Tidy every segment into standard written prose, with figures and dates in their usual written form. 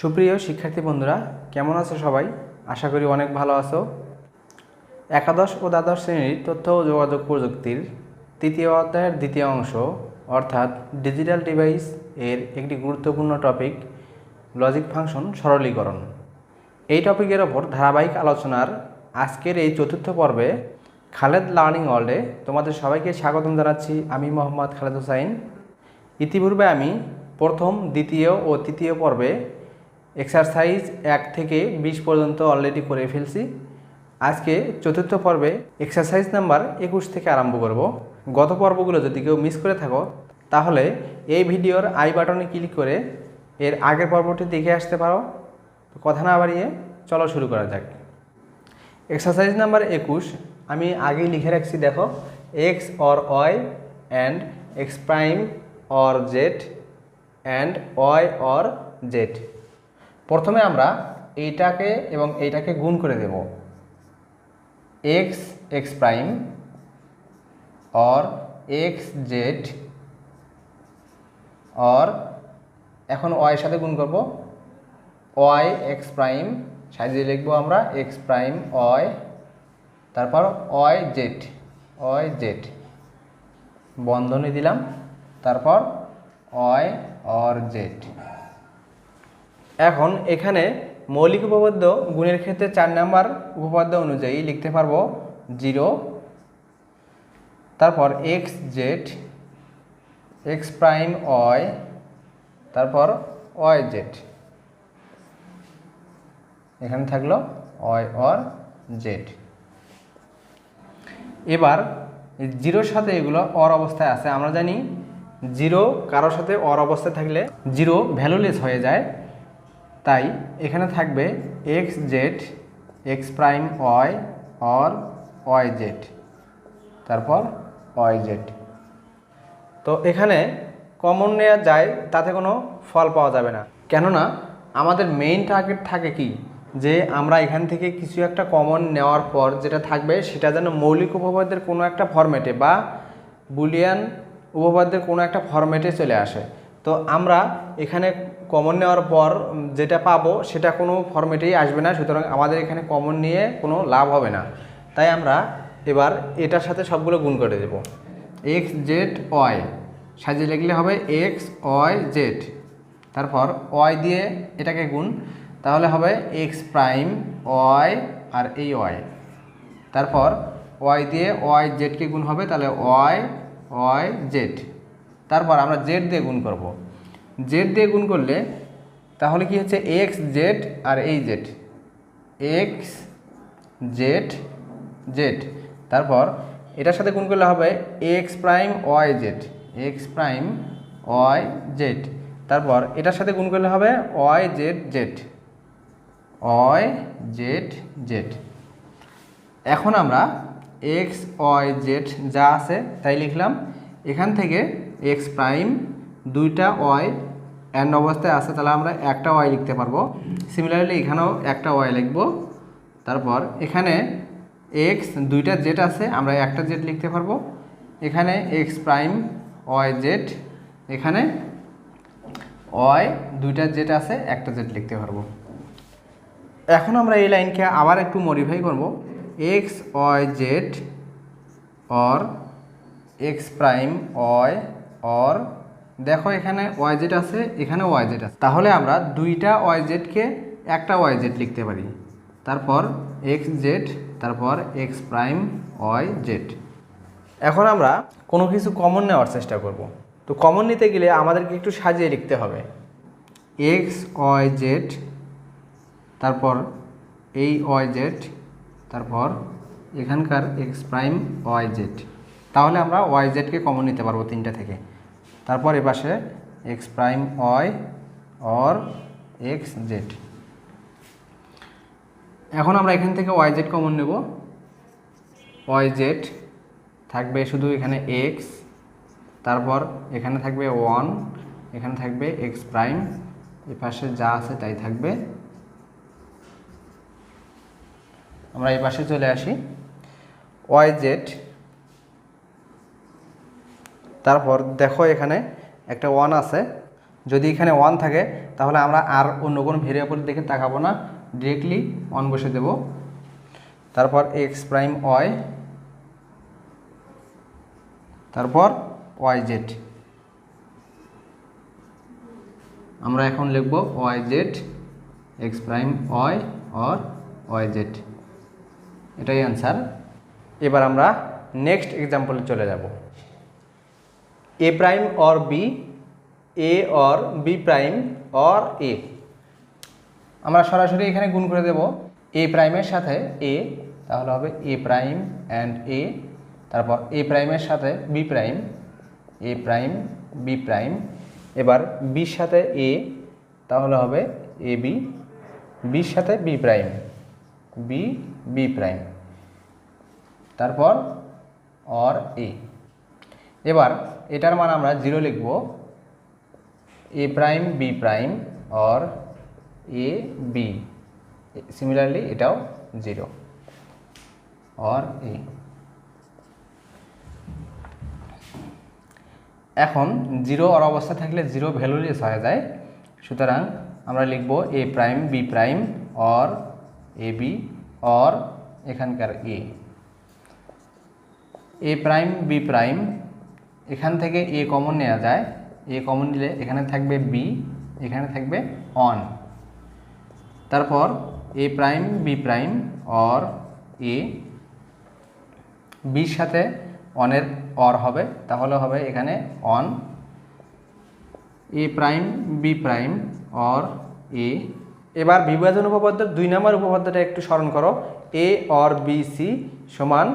সুপ্রিয় শিক্ষার্থী বন্ধুরা, কেমন আছো সবাই? আশা করি অনেক ভালো আছো। একাদশ ও দ্বাদশ শ্রেণীর তথ্য ও যোগাযোগ প্রযুক্তির তৃতীয় অধ্যায়ের দ্বিতীয় অংশ অর্থাৎ ডিজিটাল ডিভাইস এর একটি গুরুত্বপূর্ণ টপিক লজিক ফাংশন সরলীকরণ। এই টপিকের ওপর ধারাবাহিক আলোচনার আজকের এই চতুর্থ পর্বে খালেদ লার্নিং ওয়ার্ল্ডে তোমাদের সবাইকে স্বাগতম জানাচ্ছি। আমি মোহাম্মদ খালেদ হোসাইন। ইতিপূর্বে আমি প্রথম, দ্বিতীয় ও তৃতীয় পর্বে এক্সারসাইজ 1 থেকে 20 পর্যন্ত অলরেডি করে ফেলছি। আজকে চতুর্থ পর্বে এক্সারসাইজ নাম্বার 21 থেকে আরম্ভ করব। গত পর্বগুলো যদি কেউ মিস করে থাকো তাহলে এই ভিডিওর আই বাটনে ক্লিক করে এর আগের পর্বটি দেখে আসতে পারো। তো কথা না বাড়িয়ে চলো শুরু করা যাক। এক্সারসাইজ নাম্বার 21 আমি আগেই লিখে রাখছি, দেখো, X or Y and X prime or Z and Y or Z. প্রথমে আমরা এইটাকে এবং এইটাকে গুণ করে দেব। X X prime or x Z or, এখন ওয়াইয়ের সাথে গুণ করব, ওয়াই এক্স প্রাইম, সাজিয়ে লিখবো আমরা এক্স প্রাইম ওয়াই, তারপর ওয়াই জেড বন্ধনী দিলাম, তারপর ওয়াই অর জেড। এখন এখানে মৌলিক উপপাদ্য গুণের ক্ষেত্রে 4 নাম্বার উপপাদ্য অনুযায়ী লিখতে পারবো 0, তারপর x z x prime y, তারপর ওয়াই জেড, এখানে থাকলো ওয়াই অর জেড। এবার 0-র সাথে এগুলো অর অবস্থায় আছে। আমরা জানি 0 কারোর সাথে অর অবস্থায় থাকলে 0 ভ্যালুলেস হয়ে যায়, তাই এখানে থাকবে x z x prime y or y z, তারপর ওয়াই জেড। তো এখানে কমন নেওয়া যায়, তাতে কোনো ফল পাওয়া যাবে না, কেননা আমাদের মেইন টার্গেট থাকে কি, যে আমরা এখান থেকে কিছু একটা কমন নেওয়ার পর যেটা থাকবে সেটা যেন মৌলিক উপপাদ্যের কোনো একটা ফরম্যাটে বা বুলিয়ান উপপাদ্যের কোনো একটা ফরম্যাটে চলে আসে। তো আমরা এখানে কমন নেওয়ার পর যেটা পাবো সেটা কোনো ফরম্যাটেই আসবে না, সুতরাং আমাদের এখানে কমন নিয়ে কোনো লাভ হবে না। তাই আমরা এবার এটার সাথে সবগুলো গুণ করে দেব। এক্স জেড ওয়াই সাজিয়ে লিখলে হবে এক্স ওয়াই জেড, তারপর ওয়াই দিয়ে এটাকে গুণ, তাহলে হবে এক্স প্রাইম ওয়াই আর এই ওয়াই, তারপর ওয়াই দিয়ে ওয়াই জেডকে গুণ হবে, তাহলে ওয়াই ওয়াই জেড, তারপর আমরা জেড দিয়ে গুণ করব। জেড দিয়ে গুণ করলে তাহলে কি হচ্ছে এক্স জেড আর এই জেড, এক্স জেড জেড, তারপর এটার সাথে গুণ করলে হবে x prime y z x prime y z, তারপর এটার সাথে গুণ করলে হবে y z z y z z. এখন আমরা এক্স ওয়াই জেড যা আছে তাই লিখলাম। এখান থেকে এক্স প্রাইম, দুইটা ওয়াই অ্যান্ড অবস্থায় আছে, তাহলে আমরা একটা ওয়াই লিখতে পারবো। সিমিলারলি এখানেও একটা ওয়াই লিখব, তারপর এখানে এক্স, দুইটা জেড আছে, আমরা একটা জেড লিখতে পারবো। এখানে এক্স প্রাইম ওয়াই জেড, এখানে ওয়াই, দুইটা জেড আছে, একটা জেড লিখতে পারবো। এখন আমরা এই লাইনকে আবার একটু মডিফাই করব, x y z or x prime y or, দেখো এখানে ওয়াই জেড আছে, এখানে ওয়াই জেড আছে, তাহলে আমরা দুইটা ওয়াই জেডকে একটা ওয়াই জেড লিখতে পারি, তারপর এক্স জেড, তারপর এক্স প্রাইম ওয়াই জেড। এখন আমরা কোনো কিছু কমন নেওয়ার চেষ্টা করব। তো কমন নিতে গেলে আমাদেরকে একটু সাজিয়ে লিখতে হবে, এক্স ওয়াই জেড, তারপর এই ওয়াই জেড, তারপর এখানকার এক্স প্রাইম ওয়াই জেড, তাহলে আমরা ওয়াই জেডকে কমন নিতে পারবো তিনটা থেকে। তারপর এপাশে x prime y or x z. এখন আমরা এখান থেকে ওয়াই জেড কমন নেব, ওয়াই জেড থাকবে শুধু এখানে এক্স, তারপর এখানে থাকবে 1, এখানে থাকবে এক্স প্রাইম, এপাশে যা আছে তাই থাকবে। আমরা এই পাশে চলে আসি, ওয়াই জেড, তারপর দেখো এখানে একটা 1 আছে, যদি এখানে 1 থাকে তাহলে আমরা আর অন্য কোনো ভেরিয়েবল দেখে তাকাবো না, ডিরেক্টলি 1 বসে দেব। তারপর এক্স প্রাইম ওয়াই, তারপর ওয়াই জেড। আমরা এখন লিখব y z x prime y or y z, এটাই অ্যান্সার। এবার আমরা নেক্সট এক্সাম্পলে চলে যাব। ए प्राइम और बी, ए और बी प्राइम और ए। আমরা সরাসরি এখানে গুণ করে দেব এ প্রাইমের সাথে এ, তাহলে হবে এ প্রাইম অ্যান্ড এ। তারপর এ প্রাইমের সাথে বি প্রাইম, এ প্রাইম বি প্রাইম। এবার বির সাথে এ, তাহলে হবে এ বি, বির সাথে b prime, b B prime. তারপর और এ। এবার এটার মান আমরা 0 লিখব, এ prime b prime or A B. Similarly এটাও 0 और এ। এখন 0 और অবস্থা থাকলে 0 ভ্যালুলেস হয়ে যায়, সুতরাং আমরা লিখব এ prime b prime or A B और এখানকার এ। এ প্রাইম বি প্রাইম, এখান থেকে এ কমন নেওয়া যায়, এ কমন নিলে এখানে থাকবে বি, এখানে থাকবে অন। তারপর এ প্রাইম বি প্রাইম और এ, বির সাথে অনের অর হবে, তাহলে হবে এখানে অন। A prime b prime or a. এবার বিভাজন উপপাদ্যের 2 নম্বর উপপাদ্যটা একটু স্মরণ করো, এ और বি সি সমান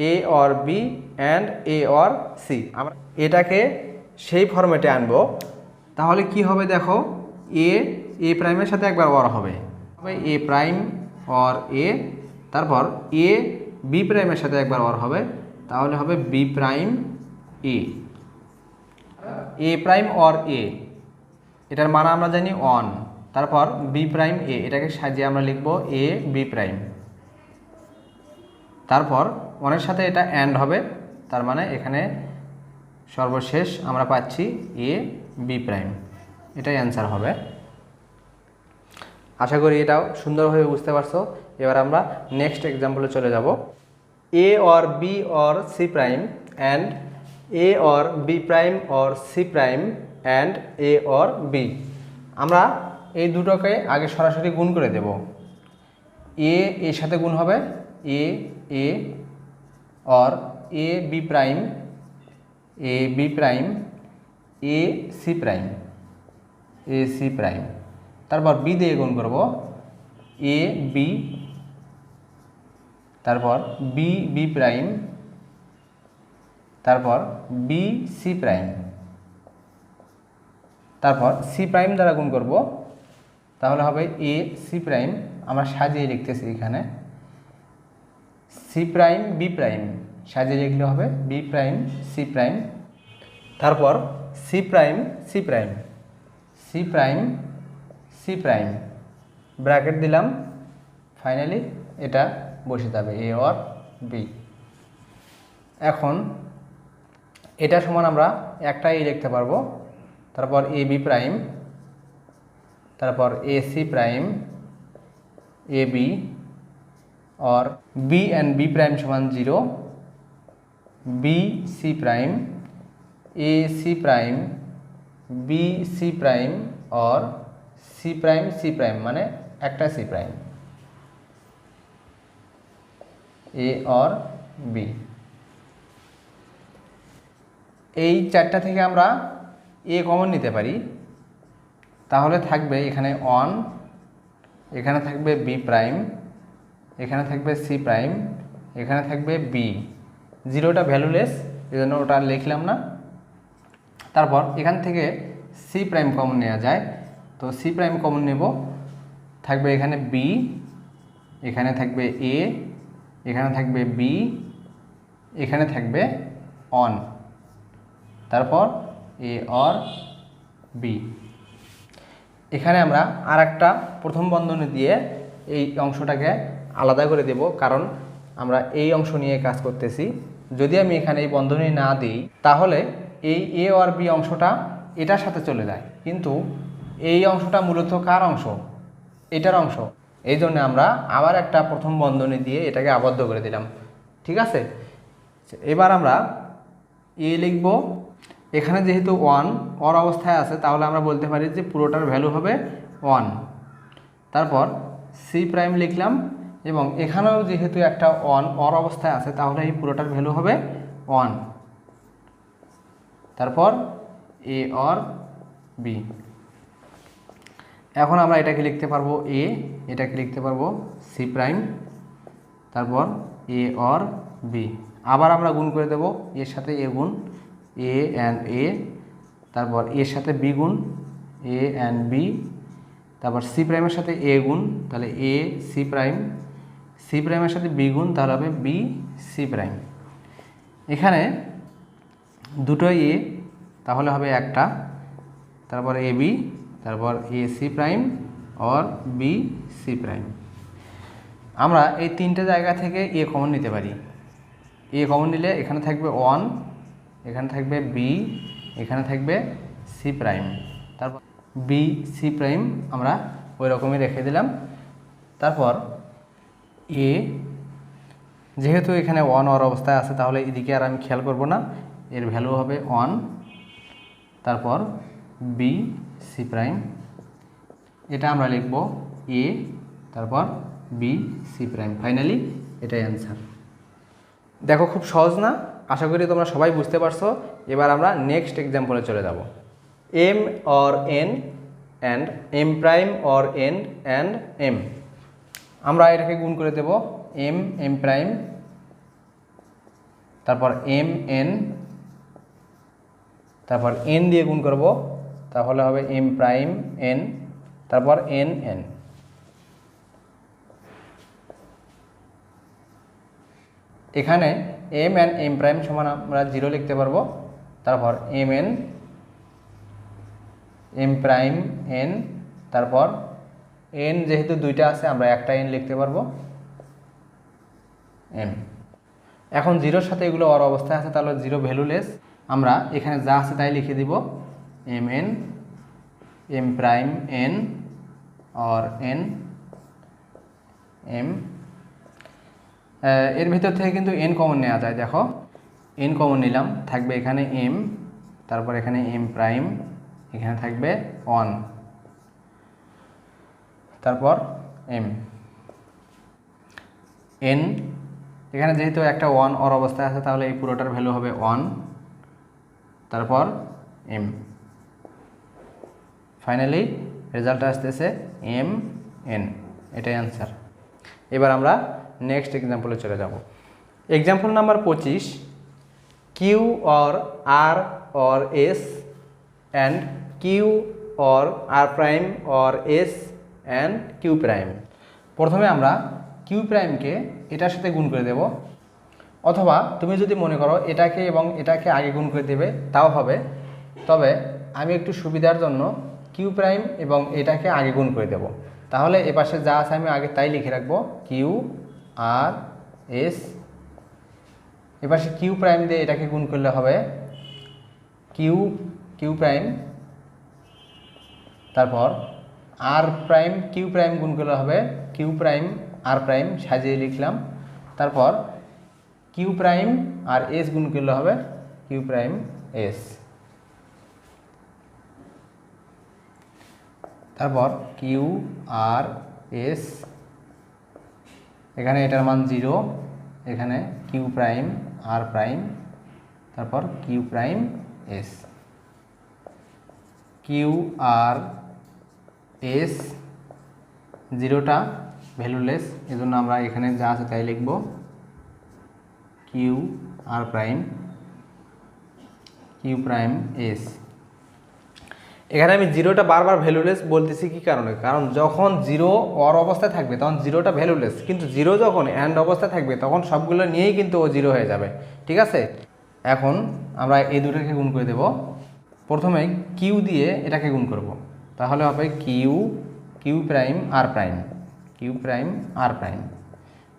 এ और বি অ্যান্ড এ और সি। আমরা এটাকে সেই ফরম্যাটে আনবো, তাহলে কি হবে দেখো, এ প্রাইমের সাথে একবার অর হবে, এ প্রাইম और এ। তারপর এ বি প্রাইমের সাথে একবার অর হবে, তাহলে হবে B prime A. A prime or এ, এটার মান আমরা জানি 1। তারপর বি প্রাইম এ, এটাকে সাজিয়ে আমরা লিখব এ বি প্রাইম। তারপর 1 এর সাথে এটা অ্যান্ড হবে, তার মানে এখানে সর্বশেষ আমরা পাচ্ছি এ বি প্রাইম, এটাই অ্যান্সার হবে। আশা করি এটাও সুন্দরভাবে বুঝতে পারছো। এবার আমরা নেক্সট এক্সাম্পলে চলে যাব। এ और বি और সি প্রাইম অ্যান্ড এ और বি প্রাইম और সি প্রাইম অ্যান্ড এ और বি। আমরা এই দুটোকে আগে সরাসরি গুণ করে দেব। এ এর সাথে গুণ হবে এ এ और A B prime, A B prime A C prime, A C prime. তারপর বি দিয়ে গুণ করব এ বি, তারপর বি বি প্রাইম, তারপর বি সি প্রাইম। তারপর সি প্রাইম দ্বারা গুণ করব, তাহলে হবে এ সি প্রাইম। আমরা সাজিয়ে লিখতেছি এখানে সি প্রাইম বি প্রাইম, সাজিয়ে লিখলে হবে বি প্রাইম সি প্রাইম। তারপর C prime C prime, C prime C prime, bracket দিলাম, ফাইনালি এটা বসে যাবে এ और বি। এখন এটা সমান আমরা একটাই লিখতে পারবো। তারপর এ বি প্রাইম, তারপর A C prime A B और बी एंड बी प्राइम समान 0, B C prime A C prime B C prime और सी प्राइम माने একটা सी प्राइम ए और बी। এই চারটা থেকে আমরা এ কমন নিতে পারি, তাহলে থাকবে এখানে অন, এখানে থাকবে বি প্রাইম, এখানে থাকবে সি প্রাইম, এখানে থাকবে বি। 0টা ভ্যালুলেস, এজন্য ওটা লিখলাম না। তারপর এখান থেকে সি প্রাইম কমন নেওয়া যায়, তো সি প্রাইম কমন নেব, থাকবে এখানে বি, এখানে থাকবে এ, এখানে থাকবে বি, এখানে থাকবে অন, তারপর এ और বি। এখানে আমরা আরেকটা প্রথম বন্ধনী দিয়ে এই অংশটাকে আলাদা করে দেব, কারণ আমরা এই অংশ নিয়ে কাজ করতেছি। যদি আমি এখানে এই বন্ধনী না দিই, তাহলে এই এ और বি অংশটা এটার সাথে চলে যায়, কিন্তু এই অংশটা মূলত কার অংশ? এটার অংশ। এই জন্য আমরা আবার একটা প্রথম বন্ধনী দিয়ে এটাকে আবদ্ধ করে দিলাম। ঠিক আছে, এবার আমরা এ লিখব। এখানে যেহেতু 1 অর অবস্থায় আছে, তাহলে আমরা বলতে পারি যে পুরোটার ভ্যালু হবে 1। তারপর সি প্রাইম লিখলাম, এবং এখানেও যেহেতু একটা 1 অর অবস্থায় আছে, তাহলে এই পুরোটার ভ্যালু হবে 1। তারপর এ অর বি। এখন আমরা এটাকে লিখতে পারবো এ, এটাকে লিখতে পারবো সি প্রাইম, তারপর এ অর বি। আবার আমরা গুণ করে দেব, এর সাথে এ গুণ এ অ্যান্ড এ, তারপর এর সাথে বি গুণ এ অ্যান্ড বি, তারপর সি প্রাইমের সাথে এ গুণ, তাহলে এ সি প্রাইম, সি প্রাইমের সাথে বি গুণ, তাহলে হবে বি সি প্রাইম। এখানে দুটো এ, তাহলে হবে একটা, তারপর এ বি, তারপর A C prime or B C prime. আমরা এই তিনটে জায়গা থেকে এ কমন নিতে পারি। এ কমন নিলে এখানে থাকবে 1, এখানে থাকবে বি, এখানে থাকবে সি প্রাইম, তারপর বি সি প্রাইম আমরা ওই রকমই রেখে দিলাম। তারপর এ, যেহেতু এখানে 1 অর অবস্থায় আছে, তাহলে এদিকে আর আমি খেয়াল করব না, এর ভ্যালু হবে 1। তারপর বি সি প্রাইম, এটা আমরা লিখব এ, তারপর বি সি প্রাইম। ফাইনালি এটাই অ্যান্সার। দেখো খুব সহজ না? আশা করি তোমরা সবাই বুঝতে পারছো। এবার আমরা নেক্সট এক্সাম্পলে চলে যাব। M or N and M prime or N and M. আমরা এটাকে গুণ করে দেব এম এম প্রাইম, তারপর এম এন, তারপর এন দিয়ে গুণ করব, তাহলে হবে এম প্রাইম এন, তারপর এন এন। এখানে এম এন এম প্রাইম সমান আমরা 0 লিখতে পারবো, তারপর M N M prime N, তারপর এন যেহেতু দুইটা আছে আমরা একটা এন লিখতে পারবো এম। এখন 0-র সাথে এগুলো অর অবস্থায় আছে, তাহলে 0 ভ্যালুলেস। আমরা এখানে যা আছে তাই লিখে দিব M N M prime N or N M. এর ভিতর থেকে কিন্তু এন কমন নেওয়া যায়। দেখো এন কমন নিলাম, থাকবে এখানে এম, তারপর এখানে এম প্রাইম, এখানে থাকবে 1, তারপর এম এন। এখানে যেহেতু একটা 1 অর অবস্থায় আছে, তাহলে এই পুরোটার ভ্যালু হবে 1, তারপর এম। ফাইনালি রেজাল্ট আসতেছে এম এন, এটাই অ্যান্সার। এবার আমরা নেক্সট এক্সাম্পলে চলে যাব। Example number 25, Q or R or S and Q or R prime or S and Q prime. প্রথমে আমরা কিউ প্রাইমকে এটার সাথে গুণ করে দেব, অথবা তুমি যদি মনে করো এটাকে এবং এটাকে আগে গুণ করে দেবে তাও হবে, তবে আমি একটু সুবিধার জন্য কিউ প্রাইম এবং এটাকে আগে গুণ করে দেব। তাহলে এপাশে যা আছে আমি আগে তাই লিখে রাখবো, কিউ আর এস, এপাশে কিউ প্রাইম দিয়ে এটাকে গুণ করলে হবে কিউ কিউ প্রাইম, তারপর আর প্রাইম কিউ প্রাইম গুণ করলে হবে কিউ প্রাইম আর প্রাইম, সাজিয়ে লিখলাম। তারপর কিউ প্রাইম আর এস গুণ করলে হবে কিউ প্রাইম এস। তারপর কিউ আর এস, এখানে এটার মান 0, এখানে কিউ প্রাইম আর প্রাইম, তারপর Q prime S. Q R S 0টা valueless, এজন্য আমরা এখানে যা আছে তাই লিখব, Q R prime Q prime S. এখানে আমি 0টা বারবার ভ্যালুলেস বলতেছি কি কারণে? কারণ যখন 0 অর অবস্থায় থাকবে তখন 0টা ভ্যালুলেস, কিন্তু 0 যখন অ্যান্ড অবস্থায় থাকবে তখন সবগুলো নিয়েই কিন্তু ও 0 হয়ে যাবে। ঠিক আছে, এখন আমরা এই দুটোকে গুণ করে দেব। প্রথমে কিউ দিয়ে এটাকে গুণ করব, তাহলে হবে Q Q prime R prime Q prime R prime,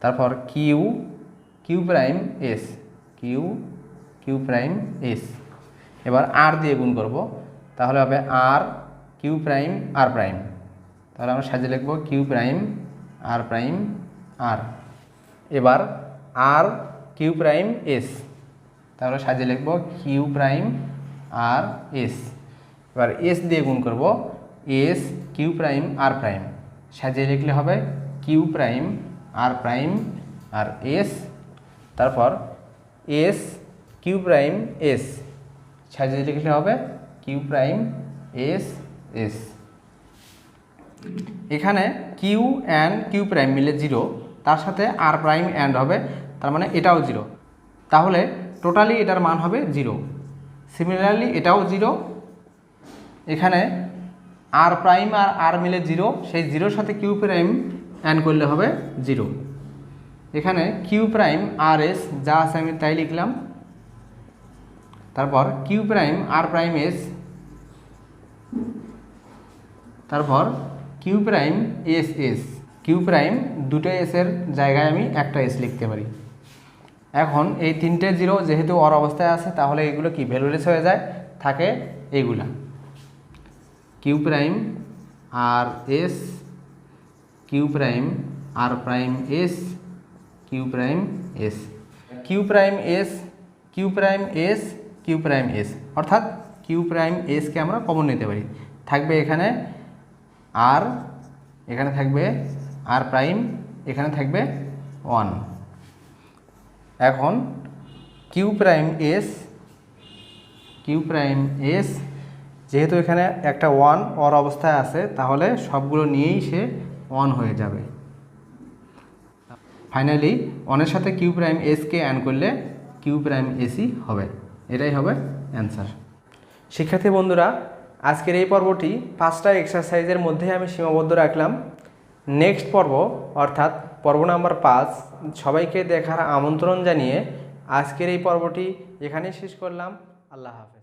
তারপর Q Q prime S Q Q prime S. এবার আর দিয়ে গুণ করব, তাহলে হবে R Q prime R prime. তাহলে আমরা সাজিয়ে লিখব Q prime R prime R. এবার আর কিউ প্রাইম এস, তাহলে সাজিয়ে লিখব কিউ প্রাইম আর এস। এবার এস দিয়ে গুণ করব, S Q prime R prime, সাজিয়ে লিখলে হবে Q prime R prime R S. তারপর এস কিউ প্রাইম এস, সাজিয়ে লিখলে হবে কিউ প্রাইম এস এস। এখানে কিউ অ্যান্ড কিউ প্রাইম মিলে 0, তার সাথে আর প্রাইম অ্যান্ড হবে, তার মানে এটাও 0, তাহলে টোটালি এটার মান হবে 0। সিমিলারলি এটাও 0, এখানে আর প্রাইম আর আর মিলে 0, সেই 0-র সাথে কিউ প্রাইম অ্যান্ড করলে হবে 0। এখানে কিউ প্রাইম আর এস যা আছে আমি তাই লিখলাম। তারপর Q prime R prime S, তারপর Q prime S S. Q prime দুটো এসের জায়গায় আমি একটা এস লিখতে পারি। এখন এই 3টে 0 যেহেতু অর অবস্থায় আছে, তাহলে এগুলো কি ভ্যালুলেস হয়ে যায়, থাকে এইগুলা Q prime R S, Q prime R prime S, Q prime S, Q prime S, Q prime S, Q prime S, অর্থাৎ কিউ প্রাইম এসকে আমরা কমন নিতে পারি। থাকবে এখানে আর, এখানে থাকবে আর প্রাইম, এখানে থাকবে 1। এখন Q prime S, Q prime S, যেহেতু এখানে একটা 1 অর অবস্থায় আছে, তাহলে সবগুলো নিয়েই সে 1 হয়ে যাবে। ফাইনালি 1-এর সাথে কিউ প্রাইম এসকে অ্যাড করলে কিউ প্রাইম এসই হবে। এটাই হবে অ্যান্সার। শিক্ষার্থী বন্ধুরা, আজকের এই পর্বটি 5টা এক্সারসাইজের মধ্যে আমি সীমাবদ্ধ রাখলাম। নেক্সট পর্ব অর্থাৎ পর্ব নাম্বার 5 সবাইকে দেখার আমন্ত্রণ জানিয়ে আজকের এই পর্বটি এখানেই শেষ করলাম। আল্লাহ হাফেজ।